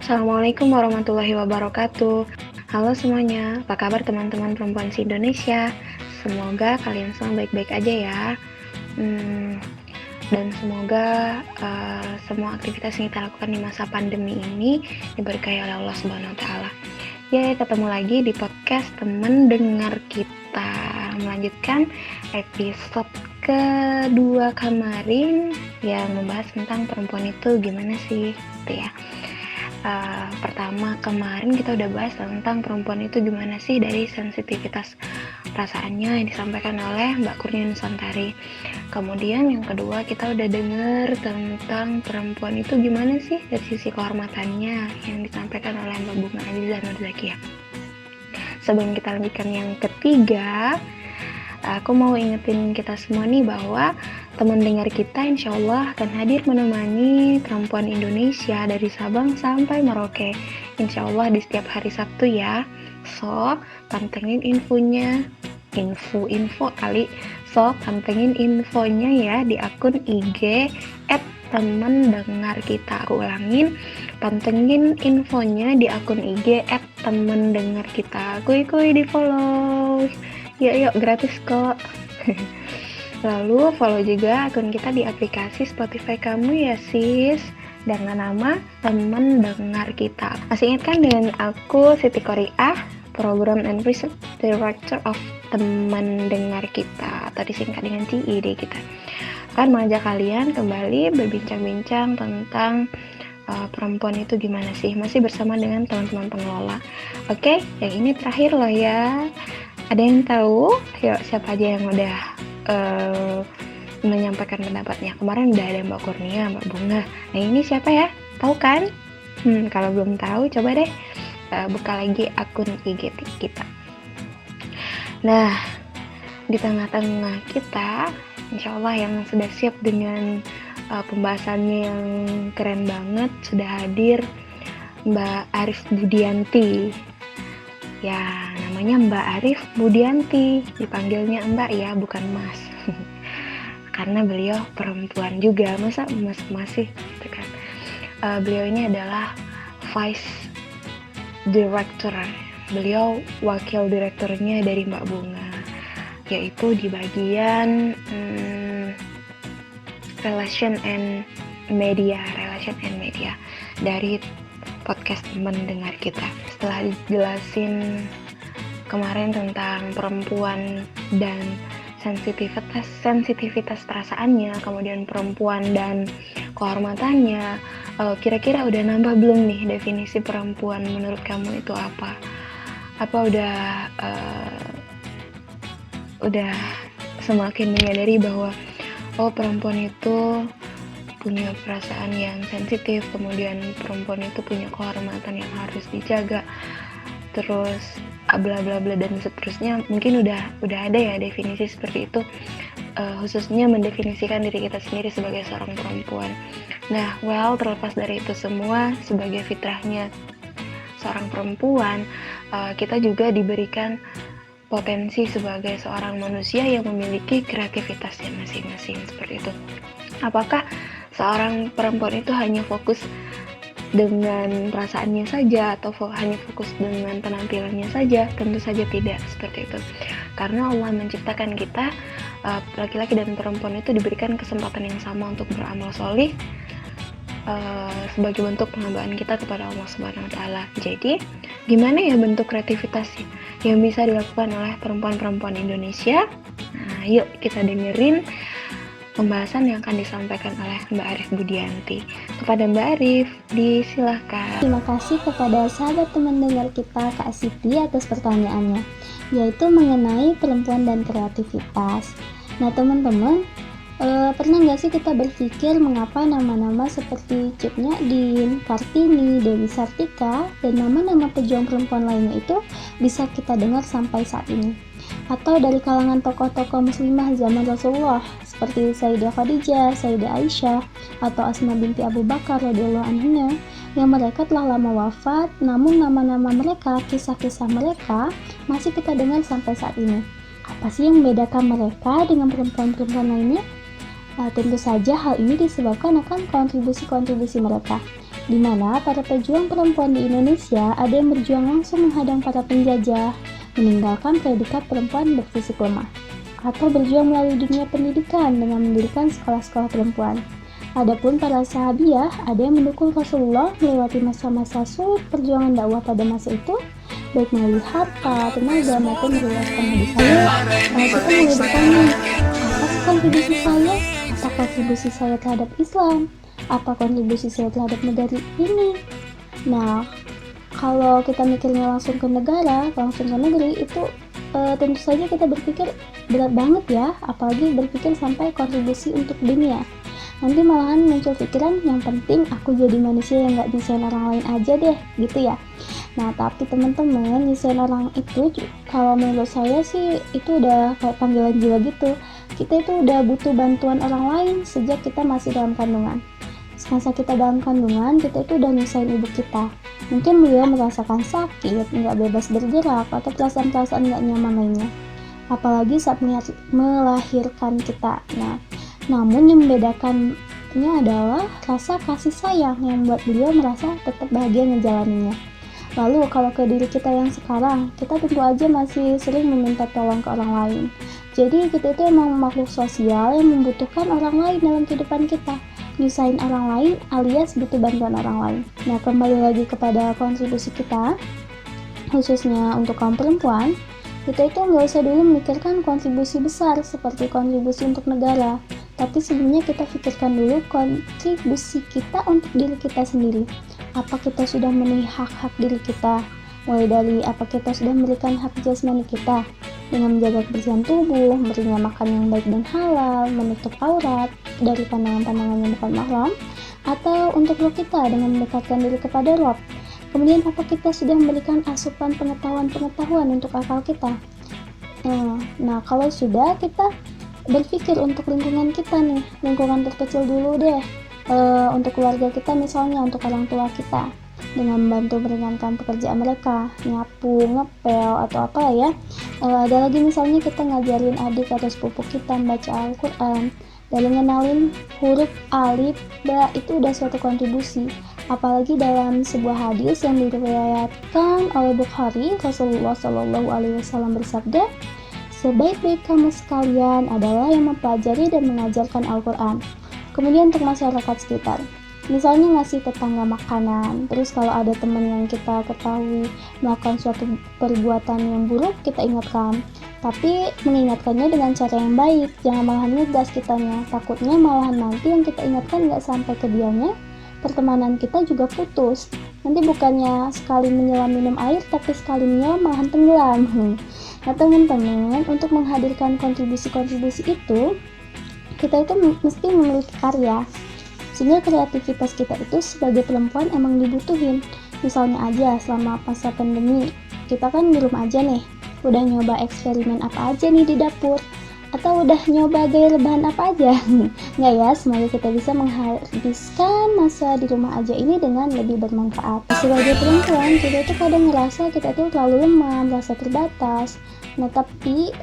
Assalamualaikum warahmatullahi wabarakatuh. Halo semuanya, apa kabar teman-teman perempuan se-Indonesia? Semoga kalian semua baik-baik aja ya. Dan semoga semua aktivitas yang kita lakukan di masa pandemi ini diberkahi oleh Allah Subhanahu wa Ta'ala. Ya, ketemu lagi di podcast teman dengar kita. Melanjutkan episode kedua kemarin yang membahas tentang perempuan itu gimana sih, gitu ya. Pertama kemarin kita udah bahas tentang perempuan itu gimana sih dari sensitivitas perasaannya yang disampaikan oleh Mbak Kurnia Nusantari. Kemudian yang kedua kita udah denger tentang perempuan itu gimana sih dari sisi kehormatannya yang disampaikan oleh Mbak Bunga Aziza Nurzakia. Sebelum kita lanjutkan yang ketiga, aku mau ingetin kita semua nih bahwa teman dengar kita insya Allah akan hadir menemani perempuan Indonesia dari Sabang sampai Merauke. Insya Allah di setiap hari Sabtu ya. So, pantengin infonya. Info kali. So, pantengin infonya ya di akun IG @temendengarkita. Aku ulangin, pantengin infonya di akun IG @temendengarkita. Kuy di follow. Yuk gratis kok. Lalu follow juga akun kita di aplikasi Spotify kamu ya sis, dengan nama Teman Dengar Kita. Masih ingat kan dengan aku Siti Koriah, Program and Research Director of Teman Dengar Kita, atau disingkat dengan CID kita. Akan mengajak kalian kembali berbincang-bincang tentang perempuan itu gimana sih, masih bersama dengan teman-teman pengelola. Oke, yang ini terakhir loh ya. Ada yang tahu? Yuk, siapa aja yang udah menyampaikan pendapatnya. Kemarin udah ada Mbak Kurnia, Mbak Bunga. Nah ini siapa ya? Tahu kan? Kalau belum tahu, coba deh buka lagi akun IG kita. Nah, di tengah-tengah kita, insya Allah yang sudah siap dengan pembahasannya yang keren banget, sudah hadir Mbak Arif Budianti. Ya, namanya Mbak Arif Budianti, dipanggilnya Mbak ya, bukan Mas. Karena beliau perempuan juga, masa masih gitu kan. Beliau ini adalah Vice Director, beliau wakil direkturnya dari Mbak Bunga, yaitu di bagian Relation and Media dari podcast Teman Dengar Kita. Setelah dijelasin kemarin tentang perempuan dan sensitivitas perasaannya, kemudian perempuan dan kehormatannya, kira-kira udah nambah belum nih definisi perempuan menurut kamu itu apa? Apa udah semakin menyadari bahwa perempuan itu punya perasaan yang sensitif, kemudian perempuan itu punya kehormatan yang harus dijaga, terus bla bla bla dan seterusnya. Mungkin udah ada ya definisi seperti itu, khususnya mendefinisikan diri kita sendiri sebagai seorang perempuan. Nah, terlepas dari itu semua, sebagai fitrahnya seorang perempuan, kita juga diberikan potensi sebagai seorang manusia yang memiliki kreativitasnya masing-masing, seperti itu. Apakah seorang perempuan itu hanya fokus dengan perasaannya saja atau hanya fokus dengan penampilannya saja? Tentu saja tidak seperti itu. Karena Allah menciptakan kita, laki-laki dan perempuan itu diberikan kesempatan yang sama untuk beramal solih sebagai bentuk penghambaan kita kepada Allah Subhanahu wa Ta'ala. Jadi, gimana ya bentuk kreativitas yang bisa dilakukan oleh perempuan-perempuan Indonesia? Nah, yuk kita dengerin pembahasan yang akan disampaikan oleh Mbak Arif Budianti. Kepada Mbak Arif, disilahkan. Terima kasih kepada sahabat teman dengar kita, Kak Siti, atas pertanyaannya, yaitu mengenai perempuan dan kreativitas. Nah teman-teman, pernah nggak sih kita berpikir mengapa nama-nama seperti Cut Nyadin, Kartini, Dewi Sartika, dan nama-nama pejuang perempuan lainnya itu bisa kita dengar sampai saat ini? Atau dari kalangan tokoh-tokoh muslimah zaman Rasulullah seperti Sayyidah Khadijah, Sayyidah Aisyah, atau Asma binti Abu Bakar radhiyallahu anha, yang mereka telah lama wafat, namun nama-nama mereka, kisah-kisah mereka masih kita dengar sampai saat ini. Apa sih yang membedakan mereka dengan perempuan-perempuan lainnya? Tentu saja hal ini disebabkan akan kontribusi-kontribusi mereka, di mana para pejuang perempuan di Indonesia ada yang berjuang langsung menghadang para penjajah, meninggalkan predikat perempuan berfisik lemah, atau berjuang melalui dunia pendidikan dengan mendirikan sekolah-sekolah perempuan. Adapun para sahabiah ada yang mendukung Rasulullah melewati masa-masa sulit perjuangan dakwah pada masa itu, baik melalui harta, tenaga, maupun meluaskan hadis saya. Kita mulai bertanya, apa sih kontribusi saya? Apa kontribusi saya terhadap Islam? Apa kontribusi saya terhadap negara ini? Nah, kalau kita mikirnya langsung ke negara, langsung ke negeri, itu tentu saja kita berpikir berat banget ya, apalagi berpikir sampai kontribusi untuk dunia. Nanti malahan muncul pikiran yang penting aku jadi manusia yang gak nyusahin orang lain aja deh, gitu ya. Nah, tapi teman-teman, nyusahin orang itu kalau menurut saya sih itu udah kayak panggilan jiwa gitu. Kita itu udah butuh bantuan orang lain sejak kita masih dalam kandungan. Semasa kita dalam kandungan, kita itu udah nyusahin ibu kita. Mungkin beliau merasakan sakit, nggak bebas bergerak, atau perasaan-perasaan nggak nyaman lainnya. Apalagi saat melahirkan kita. Nah, namun yang membedakannya adalah rasa kasih sayang yang membuat beliau merasa tetap bahagia ngejalaninnya. Lalu kalau ke diri kita yang sekarang, kita tentu aja masih sering meminta tolong ke orang lain. Jadi kita itu emang makhluk sosial yang membutuhkan orang lain dalam kehidupan kita. Nyusahin orang lain alias butuh bantuan orang lain. Nah, kembali lagi kepada kontribusi kita, khususnya untuk kaum perempuan, kita itu nggak usah dulu memikirkan kontribusi besar seperti kontribusi untuk negara, tapi sebelumnya kita pikirkan dulu kontribusi kita untuk diri kita sendiri. Apa kita sudah memenuhi hak-hak diri kita? Mulai dari apa kita sudah memberikan hak jasmani kita dengan menjaga kebersihan tubuh, memberinya makan yang baik dan halal, menutup aurat dari pandangan-pandangan yang bukan mahram, atau untuk roh kita dengan mendekatkan diri kepada Rob. Kemudian apa kita sudah memberikan asupan pengetahuan untuk akal kita? Nah, kalau sudah, kita berpikir untuk lingkungan kita nih, lingkungan terkecil dulu deh, untuk keluarga kita misalnya, untuk orang tua kita, dengan membantu meringankan pekerjaan mereka, nyapu, ngepel, atau apa ya. Ada lagi misalnya kita ngajarin adik atau sepupu kita membaca Al-Quran, dan ngenalin huruf alif, ba, itu udah suatu kontribusi. Apalagi dalam sebuah hadis yang diriwayatkan oleh Bukhari, Rasulullah SAW bersabda, sebaik-baik kamu sekalian adalah yang mempelajari dan mengajarkan Al-Quran. Kemudian untuk masyarakat sekitar, misalnya ngasih tetangga makanan, terus kalau ada teman yang kita ketahui melakukan suatu perbuatan yang buruk, kita ingatkan. Tapi mengingatkannya dengan cara yang baik, jangan malahan ngegas kitanya. Takutnya malahan nanti yang kita ingatkan nggak sampai ke dianya, pertemanan kita juga putus. Nanti bukannya sekali menyelam minum air, tapi sekali menyelam malahan tenggelam. Nah teman-teman, untuk menghadirkan kontribusi-kontribusi itu, kita itu mesti memiliki karya. Sehingga kreativitas kita itu sebagai perempuan emang dibutuhin. Misalnya aja selama masa pandemi, kita kan di rumah aja nih, udah nyoba eksperimen apa aja nih di dapur, atau udah nyoba gaya rebahan apa aja. Nggak ya, semoga kita bisa menghabiskan masa di rumah aja ini dengan lebih bermanfaat. Sebagai perempuan, kita itu kadang ngerasa kita itu terlalu lemah, merasa terbatas. Nah tapi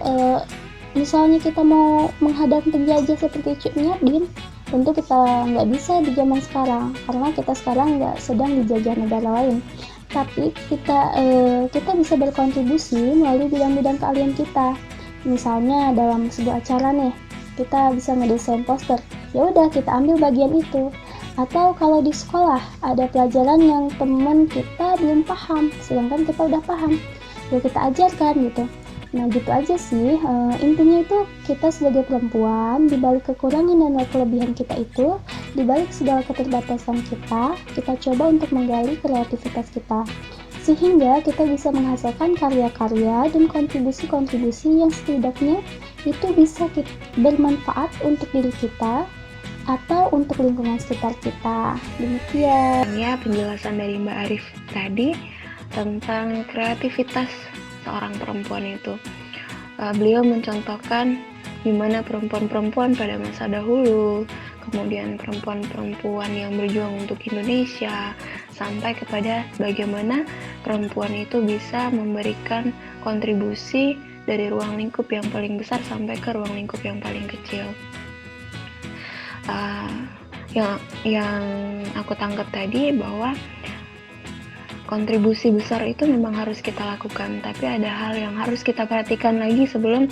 misalnya kita mau menghadang penjajah seperti Cuk Nyadin, tentu kita nggak bisa di zaman sekarang, karena kita sekarang nggak sedang dijajah negara lain. Tapi kita bisa berkontribusi melalui bidang-bidang keahlian kita. Misalnya dalam sebuah acara nih, kita bisa ngedesain poster. Ya udah, kita ambil bagian itu. Atau kalau di sekolah ada pelajaran yang teman kita belum paham, sedangkan kita udah paham, ya kita ajarkan gitu. Nah gitu aja sih, intinya itu kita sebagai perempuan, dibalik kekurangan dan kelebihan kita itu, dibalik segala keterbatasan kita coba untuk menggali kreativitas kita, sehingga kita bisa menghasilkan karya-karya dan kontribusi-kontribusi yang setidaknya itu bisa bermanfaat untuk diri kita atau untuk lingkungan sekitar kita. Demikian ya penjelasan dari Mbak Arif tadi tentang kreativitas seorang perempuan itu. Beliau mencontohkan gimana perempuan-perempuan pada masa dahulu, kemudian perempuan-perempuan yang berjuang untuk Indonesia, sampai kepada bagaimana perempuan itu bisa memberikan kontribusi dari ruang lingkup yang paling besar sampai ke ruang lingkup yang paling kecil. yang aku tangkap tadi bahwa kontribusi besar itu memang harus kita lakukan, tapi ada hal yang harus kita perhatikan lagi sebelum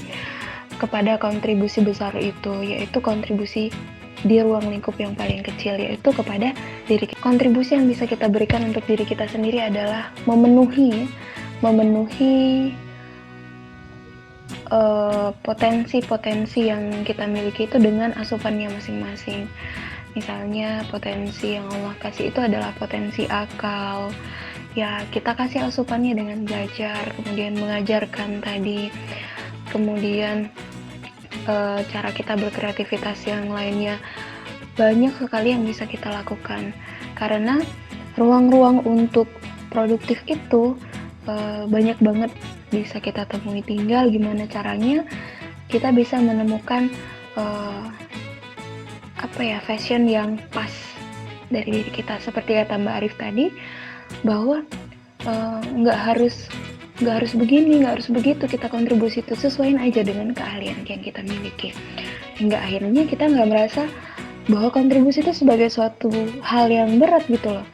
kepada kontribusi besar itu, yaitu kontribusi di ruang lingkup yang paling kecil, yaitu kepada diri kita. Kontribusi yang bisa kita berikan untuk diri kita sendiri adalah memenuhi potensi-potensi yang kita miliki itu dengan asupannya masing-masing. Misalnya potensi yang Allah kasih itu adalah potensi akal, ya kita kasih asupannya dengan belajar, kemudian mengajarkan tadi, kemudian cara kita berkreativitas yang lainnya. Banyak sekali yang bisa kita lakukan, karena ruang-ruang untuk produktif itu banyak banget bisa kita temui. Tinggal gimana caranya kita bisa menemukan fashion yang pas dari diri kita. Seperti kata Mbak Arif tadi, bahwa nggak harus begini, nggak harus begitu kita kontribusi itu, sesuaiin aja dengan keahlian yang kita miliki, hingga akhirnya kita nggak merasa bahwa kontribusi itu sebagai suatu hal yang berat gitu loh.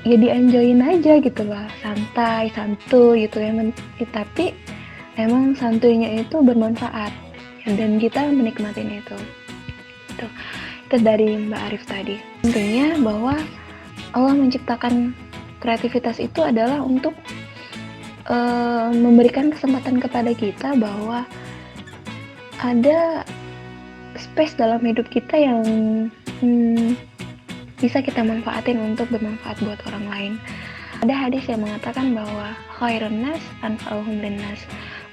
Ya di-enjoyin aja gitu lah, santuy gitu ya, tapi emang santuinya itu bermanfaat dan kita menikmatin itu dari Mbak Arif tadi. Tentunya bahwa Allah menciptakan kreativitas itu adalah untuk memberikan kesempatan kepada kita bahwa ada space dalam hidup kita yang bisa kita manfaatin untuk bermanfaat buat orang lain. Ada hadis yang mengatakan bahwa khairun nas anfa'uhum linnas,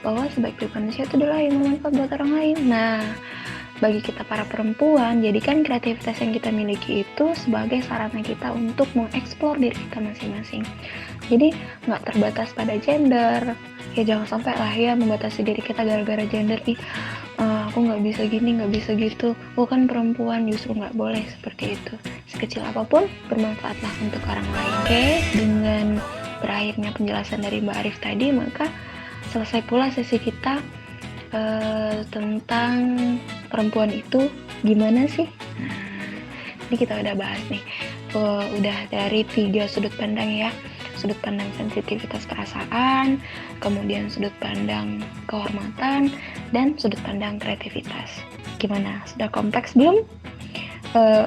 bahwa sebaik-baik manusia itu adalah yang bermanfaat buat orang lain. Nah, bagi kita para perempuan, jadikan kreativitas yang kita miliki itu sebagai sarana kita untuk mengeksplor diri kita masing-masing. Jadi nggak terbatas pada gender, ya jangan sampai lah ya membatasi diri kita gara-gara gender. Aku nggak bisa gini, nggak bisa gitu, aku kan perempuan. Justru nggak boleh seperti itu. Sekecil apapun bermanfaatlah untuk orang lain. Oke, dengan berakhirnya penjelasan dari Mbak Arif tadi, maka selesai pula sesi kita tentang perempuan itu gimana sih. Ini kita udah bahas nih, udah dari 3 sudut pandang ya. Sudut pandang sensitivitas perasaan, kemudian sudut pandang kehormatan, dan sudut pandang kreativitas. Gimana? Sudah kompleks belum?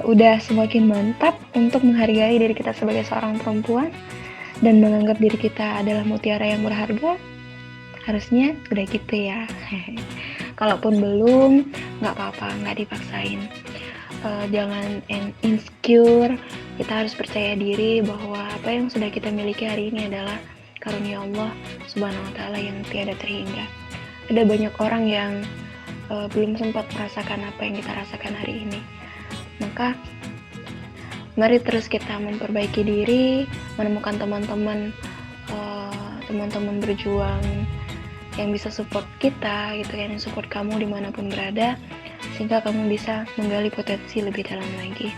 Udah semakin mantap untuk menghargai diri kita sebagai seorang perempuan dan menganggap diri kita adalah mutiara yang berharga? Harusnya udah gitu ya. Kalaupun belum, nggak apa-apa, nggak dipaksain. Jangan insecure. Kita harus percaya diri bahwa apa yang sudah kita miliki hari ini adalah karunia Allah Subhanahu wa Ta'ala yang tiada terhingga. Ada banyak orang yang belum sempat merasakan apa yang kita rasakan hari ini. Maka mari terus kita memperbaiki diri, menemukan teman-teman berjuang yang bisa support kita gitu kan, yang support kamu dimanapun berada, sehingga kamu bisa menggali potensi lebih dalam lagi.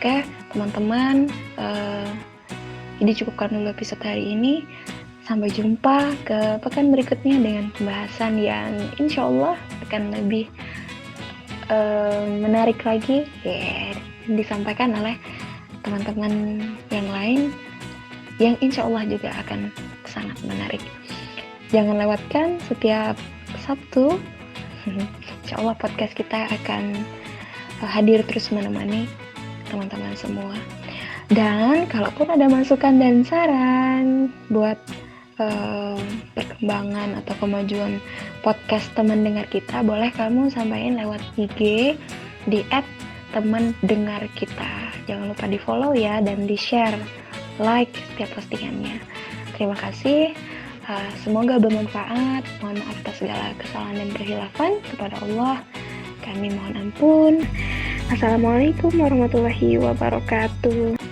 Oke teman-teman, jadi cukupkan dulu episode hari ini. Sampai jumpa ke pekan berikutnya dengan pembahasan yang insya Allah akan lebih menarik lagi, disampaikan oleh teman-teman yang lain yang insya Allah juga akan sangat menarik. Jangan lewatkan setiap Sabtu. Insya Allah podcast kita akan hadir terus menemani teman-teman semua. Dan kalaupun ada masukan dan saran buat perkembangan atau kemajuan podcast teman dengar kita, boleh kamu sampaikan lewat IG di @temandengarkita. Jangan lupa di follow ya, dan di share, like setiap postingannya. Terima kasih. Semoga bermanfaat. Mohon maaf atas segala kesalahan dan kehilafan. Kepada Allah kami mohon ampun. Assalamualaikum warahmatullahi wabarakatuh.